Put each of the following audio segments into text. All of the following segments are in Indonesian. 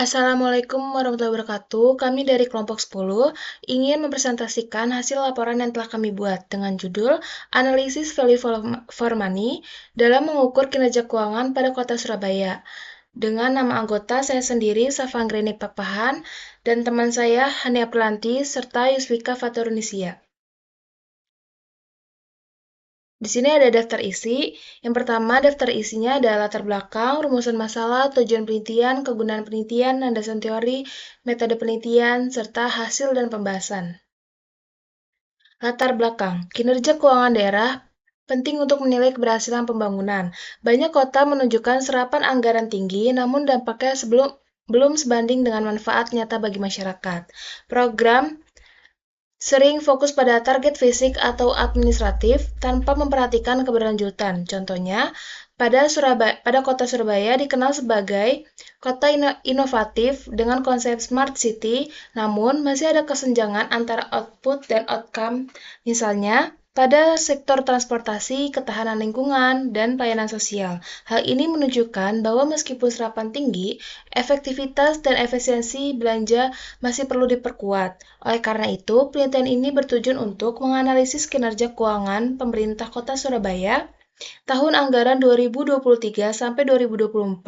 Assalamualaikum warahmatullahi wabarakatuh. Kami dari kelompok 10 ingin mempresentasikan hasil laporan yang telah kami buat dengan judul Analisis Value for Money dalam mengukur kinerja keuangan pada Kota Surabaya. Dengan nama anggota saya sendiri, Safanggreni Papahan, dan teman saya, Hania Pelanti, serta Yuswika Faturunisia. Di sini ada daftar isi. Yang pertama, daftar isinya adalah latar belakang, rumusan masalah, tujuan penelitian, kegunaan penelitian, landasan teori, metode penelitian, serta hasil dan pembahasan. Latar belakang, kinerja keuangan daerah penting untuk menilai keberhasilan pembangunan. Banyak kota menunjukkan serapan anggaran tinggi, namun dampaknya belum sebanding dengan manfaat nyata bagi masyarakat. Program sering fokus pada target fisik atau administratif tanpa memperhatikan keberlanjutan. Contohnya, pada kota Surabaya dikenal sebagai kota inovatif dengan konsep smart city, namun masih ada kesenjangan antara output dan outcome. Misalnya, pada sektor transportasi, ketahanan lingkungan, dan pelayanan sosial. Hal ini menunjukkan bahwa meskipun serapan tinggi, efektivitas dan efisiensi belanja masih perlu diperkuat. Oleh karena itu, penelitian ini bertujuan untuk menganalisis kinerja keuangan pemerintah Kota Surabaya tahun anggaran 2023 sampai 2024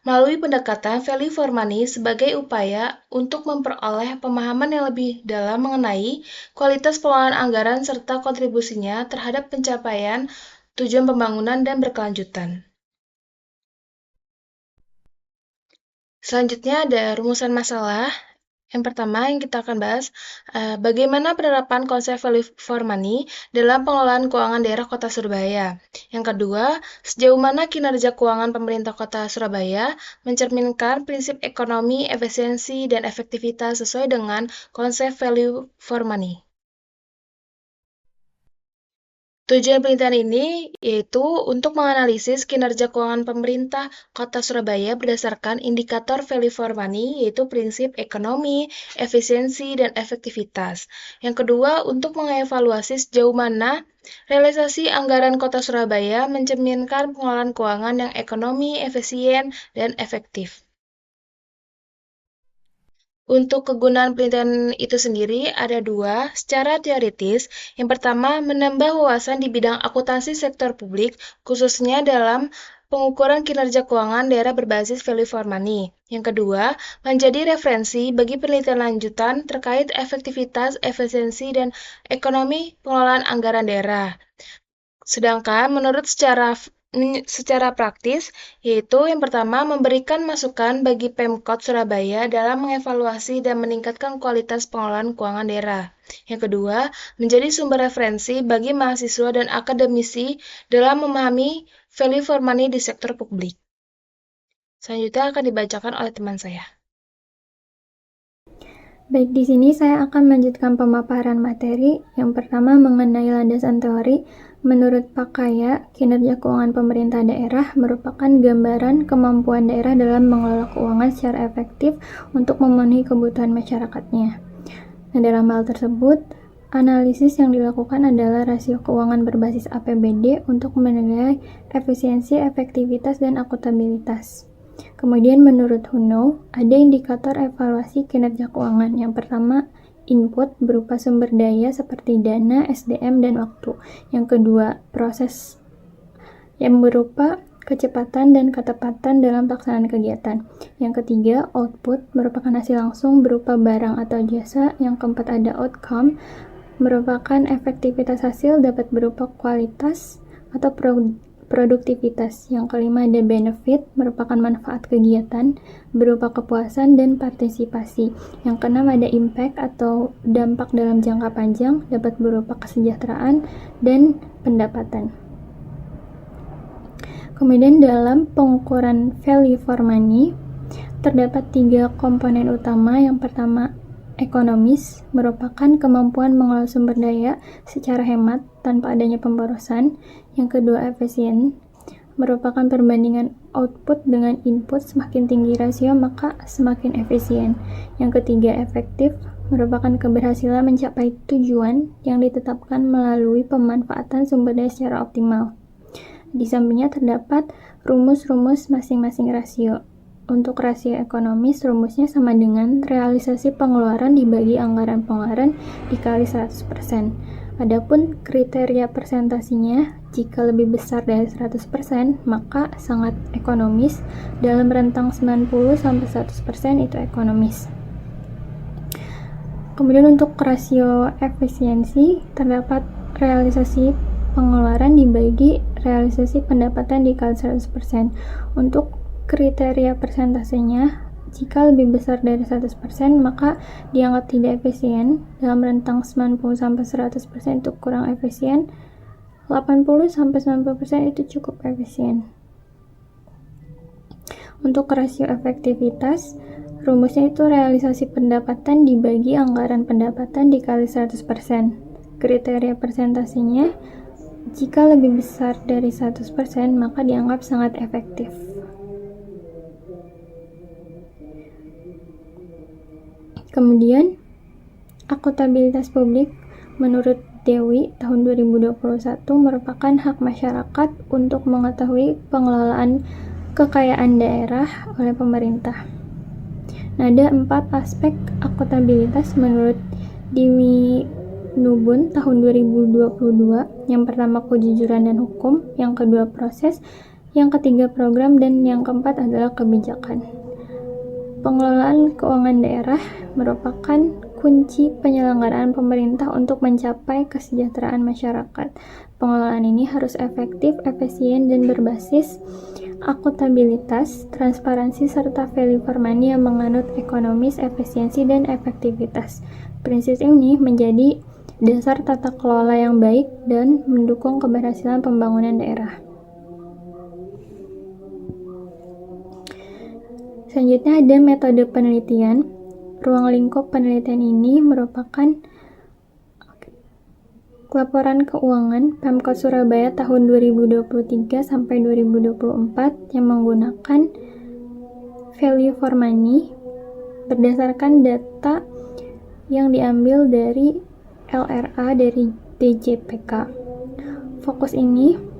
melalui pendekatan value for money sebagai upaya untuk memperoleh pemahaman yang lebih dalam mengenai kualitas pengelolaan anggaran serta kontribusinya terhadap pencapaian tujuan pembangunan dan berkelanjutan. Selanjutnya ada rumusan masalah. Yang pertama yang kita akan bahas, bagaimana penerapan konsep value for money dalam pengelolaan keuangan daerah Kota Surabaya. Yang kedua, sejauh mana kinerja keuangan pemerintah Kota Surabaya mencerminkan prinsip ekonomi, efisiensi, dan efektivitas sesuai dengan konsep value for money. Tujuan penelitian ini yaitu untuk menganalisis kinerja keuangan pemerintah Kota Surabaya berdasarkan indikator value for money, yaitu prinsip ekonomi, efisiensi, dan efektivitas. Yang kedua, untuk mengevaluasi sejauh mana realisasi anggaran Kota Surabaya mencerminkan pengelolaan keuangan yang ekonomi, efisien, dan efektif. Untuk kegunaan penelitian itu sendiri ada dua, secara teoritis. Yang pertama, menambah wawasan di bidang akuntansi sektor publik, khususnya dalam pengukuran kinerja keuangan daerah berbasis value for money. Yang kedua, menjadi referensi bagi penelitian lanjutan terkait efektivitas, efisiensi, dan ekonomi pengelolaan anggaran daerah. Sedangkan secara praktis, yaitu yang pertama memberikan masukan bagi Pemkot Surabaya dalam mengevaluasi dan meningkatkan kualitas pengelolaan keuangan daerah. Yang kedua, menjadi sumber referensi bagi mahasiswa dan akademisi dalam memahami value for money di sektor publik. Selanjutnya akan dibacakan oleh teman saya. Baik, di sini saya akan melanjutkan pemaparan materi. Yang pertama mengenai landasan teori. Menurut Pak Kaya, kinerja keuangan pemerintah daerah merupakan gambaran kemampuan daerah dalam mengelola keuangan secara efektif untuk memenuhi kebutuhan masyarakatnya. Nah, dalam hal tersebut, analisis yang dilakukan adalah rasio keuangan berbasis APBD untuk menilai efisiensi, efektivitas, dan akuntabilitas. Kemudian menurut Huno, ada indikator evaluasi kinerja keuangan. Yang pertama, input berupa sumber daya seperti dana, SDM, dan waktu. Yang kedua, proses yang berupa kecepatan dan ketepatan dalam pelaksanaan kegiatan. Yang ketiga, output merupakan hasil langsung berupa barang atau jasa. Yang keempat ada outcome, merupakan efektivitas hasil dapat berupa kualitas atau produktivitas. Yang kelima ada benefit, merupakan manfaat kegiatan berupa kepuasan dan partisipasi. Yang keenam ada impact atau dampak dalam jangka panjang dapat berupa kesejahteraan dan pendapatan. Kemudian dalam pengukuran value for money terdapat 3 komponen utama. Yang pertama ekonomis, merupakan kemampuan mengelola sumber daya secara hemat tanpa adanya pemborosan. Yang kedua efisien, merupakan perbandingan output dengan input, semakin tinggi rasio maka semakin efisien. Yang ketiga efektif, merupakan keberhasilan mencapai tujuan yang ditetapkan melalui pemanfaatan sumber daya secara optimal. Di sampingnya terdapat rumus-rumus masing-masing rasio. Untuk rasio ekonomis, rumusnya sama dengan realisasi pengeluaran dibagi anggaran pengeluaran dikali 100%. Adapun kriteria presentasinya, jika lebih besar dari 100%, maka sangat ekonomis. Dalam rentang 90-100% itu ekonomis. Kemudian untuk rasio efisiensi, terdapat realisasi pengeluaran dibagi realisasi pendapatan dikali 100%. Untuk kriteria persentasenya, jika lebih besar dari 100%, maka dianggap tidak efisien. Dalam rentang 90-100% itu kurang efisien. 80-90% itu cukup efisien. Untuk rasio efektivitas, rumusnya itu realisasi pendapatan dibagi anggaran pendapatan dikali 100%. Kriteria presentasinya, jika lebih besar dari 100%, maka dianggap sangat efektif. Kemudian, akuntabilitas publik menurut Dewi tahun 2021 merupakan hak masyarakat untuk mengetahui pengelolaan kekayaan daerah oleh pemerintah. Nah, ada 4 aspek akuntabilitas menurut Dewi Nubun tahun 2022. Yang pertama kejujuran dan hukum, yang kedua proses, yang ketiga program, dan yang keempat adalah kebijakan. Pengelolaan keuangan daerah merupakan kunci penyelenggaraan pemerintah untuk mencapai kesejahteraan masyarakat. Pengelolaan ini harus efektif, efisien, dan berbasis akuntabilitas, transparansi, serta value for money yang menganut ekonomis, efisiensi, dan efektivitas. Prinsip ini menjadi dasar tata kelola yang baik dan mendukung keberhasilan pembangunan daerah. Selanjutnya ada metode penelitian. Ruang lingkup penelitian ini merupakan laporan keuangan Pemkot Surabaya tahun 2023 sampai 2024 yang menggunakan value for money berdasarkan data yang diambil dari LRA dari DJPK. Fokus ini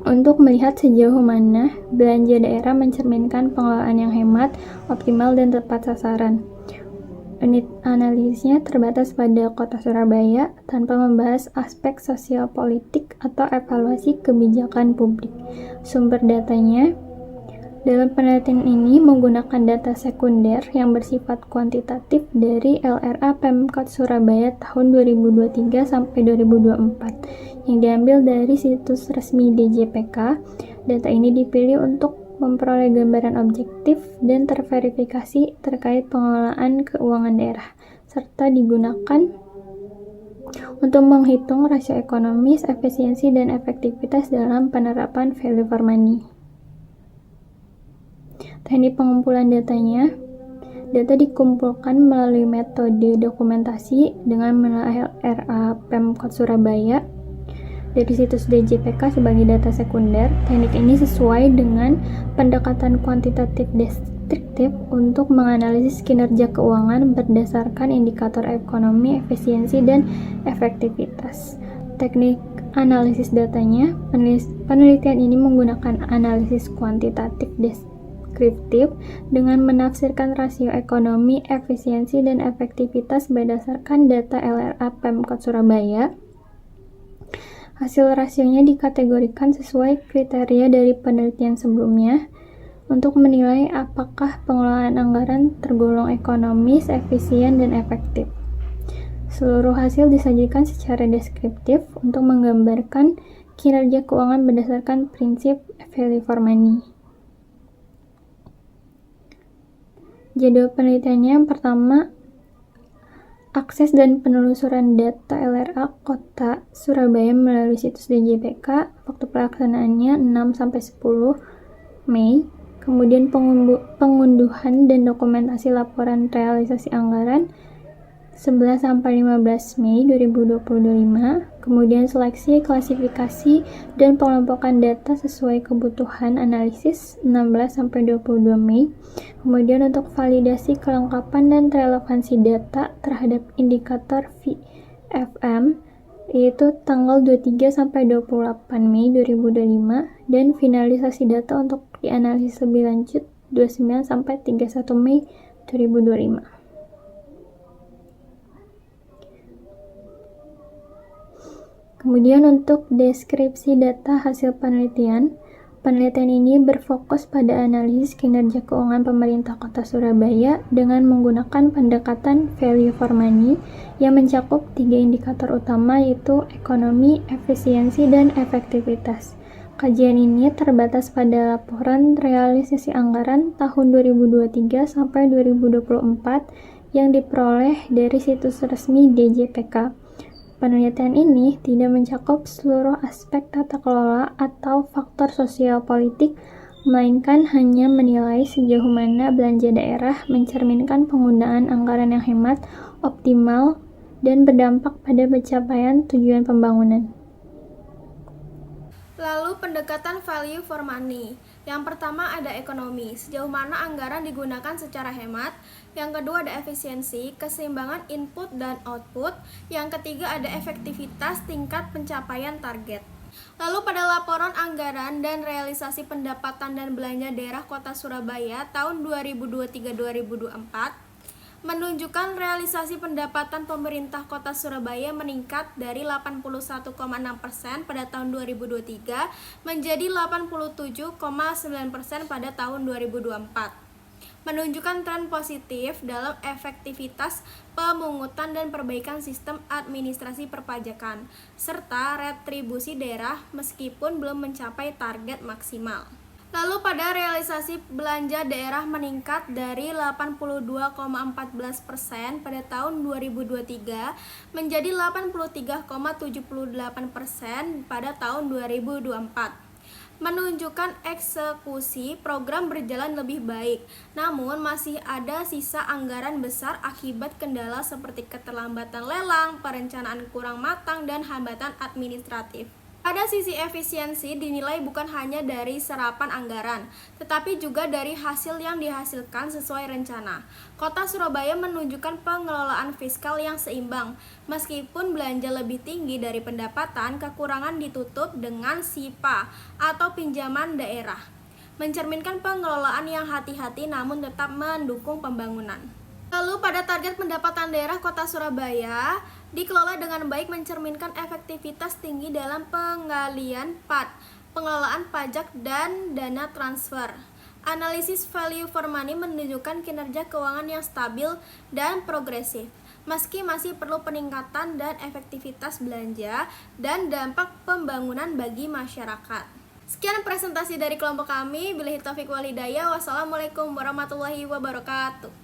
untuk melihat sejauh mana belanja daerah mencerminkan pengelolaan yang hemat, optimal, dan tepat sasaran. Unit analisisnya terbatas pada Kota Surabaya tanpa membahas aspek sosial politik atau evaluasi kebijakan publik. Sumber datanya dalam penelitian ini menggunakan data sekunder yang bersifat kuantitatif dari LRA Pemkot Surabaya tahun 2023 sampai 2024 yang diambil dari situs resmi DJPK. Data ini dipilih untuk memperoleh gambaran objektif dan terverifikasi terkait pengelolaan keuangan daerah, serta digunakan untuk menghitung rasio ekonomis, efisiensi, dan efektivitas dalam penerapan value for money. Teknik pengumpulan datanya, data dikumpulkan melalui metode dokumentasi dengan menelaah LRA Pemkot Surabaya dari situs DJPK sebagai data sekunder. Teknik ini sesuai dengan pendekatan kuantitatif deskriptif untuk menganalisis kinerja keuangan berdasarkan indikator ekonomi, efisiensi, dan efektivitas. Teknik analisis datanya, penelitian ini menggunakan analisis kuantitatif deskriptif dengan menafsirkan rasio ekonomi, efisiensi, dan efektivitas berdasarkan data LRA Pemkot Surabaya. Hasil rasionya dikategorikan sesuai kriteria dari penelitian sebelumnya untuk menilai apakah pengelolaan anggaran tergolong ekonomis, efisien, dan efektif. Seluruh hasil disajikan secara deskriptif untuk menggambarkan kinerja keuangan berdasarkan prinsip value for money. Jadwal penelitiannya yang pertama, akses dan penelusuran data LRA Kota Surabaya melalui situs DJPK. Waktu pelaksanaannya 6-10 Mei. Kemudian pengunduhan dan dokumentasi laporan realisasi anggaran 11-15 Mei 2025. Kemudian seleksi, klasifikasi, dan pengelompokan data sesuai kebutuhan analisis 16-22 Mei. Kemudian untuk validasi kelengkapan dan relevansi data terhadap indikator VFM yaitu tanggal 23-28 Mei 2025 dan finalisasi data untuk dianalisis lebih lanjut 29 sampai 31 Mei 2025. Kemudian untuk deskripsi data hasil penelitian ini berfokus pada analisis kinerja keuangan pemerintah Kota Surabaya dengan menggunakan pendekatan value for money yang mencakup 3 indikator utama, yaitu ekonomi, efisiensi, dan efektivitas. Kajian ini terbatas pada laporan realisasi anggaran tahun 2023 sampai 2024 yang diperoleh dari situs resmi DJPK. Penelitian ini tidak mencakup seluruh aspek tata kelola atau faktor sosial politik, melainkan hanya menilai sejauh mana belanja daerah mencerminkan penggunaan anggaran yang hemat, optimal, dan berdampak pada pencapaian tujuan pembangunan. Lalu pendekatan value for money. Yang pertama ada ekonomi, sejauh mana anggaran digunakan secara hemat. Yang kedua ada efisiensi, keseimbangan input dan output. Yang ketiga ada efektivitas, tingkat pencapaian target. Lalu pada laporan anggaran dan realisasi pendapatan dan belanja daerah Kota Surabaya tahun 2023-2024 menunjukkan realisasi pendapatan pemerintah Kota Surabaya meningkat dari 81,6% pada tahun 2023 menjadi 87,9% pada tahun 2024. Menunjukkan tren positif dalam efektivitas pemungutan dan perbaikan sistem administrasi perpajakan, serta retribusi daerah meskipun belum mencapai target maksimal. Lalu pada realisasi belanja daerah meningkat dari 82,14% pada tahun 2023 menjadi 83,78% pada tahun 2024. Menunjukkan eksekusi program berjalan lebih baik, namun masih ada sisa anggaran besar akibat kendala seperti keterlambatan lelang, perencanaan kurang matang, dan hambatan administratif. Pada sisi efisiensi dinilai bukan hanya dari serapan anggaran, tetapi juga dari hasil yang dihasilkan sesuai rencana. Kota Surabaya menunjukkan pengelolaan fiskal yang seimbang. Meskipun belanja lebih tinggi dari pendapatan, kekurangan ditutup dengan SIPA atau pinjaman daerah. Mencerminkan pengelolaan yang hati-hati namun tetap mendukung pembangunan. Lalu pada target pendapatan daerah Kota Surabaya dikelola dengan baik, mencerminkan efektivitas tinggi dalam penggalian PAT, pengelolaan pajak, dan dana transfer. Analisis value for money menunjukkan kinerja keuangan yang stabil dan progresif, meski masih perlu peningkatan dan efektivitas belanja dan dampak pembangunan bagi masyarakat. Sekian presentasi dari kelompok kami. Billahi taufiq wal hidayah. Wassalamualaikum warahmatullahi wabarakatuh.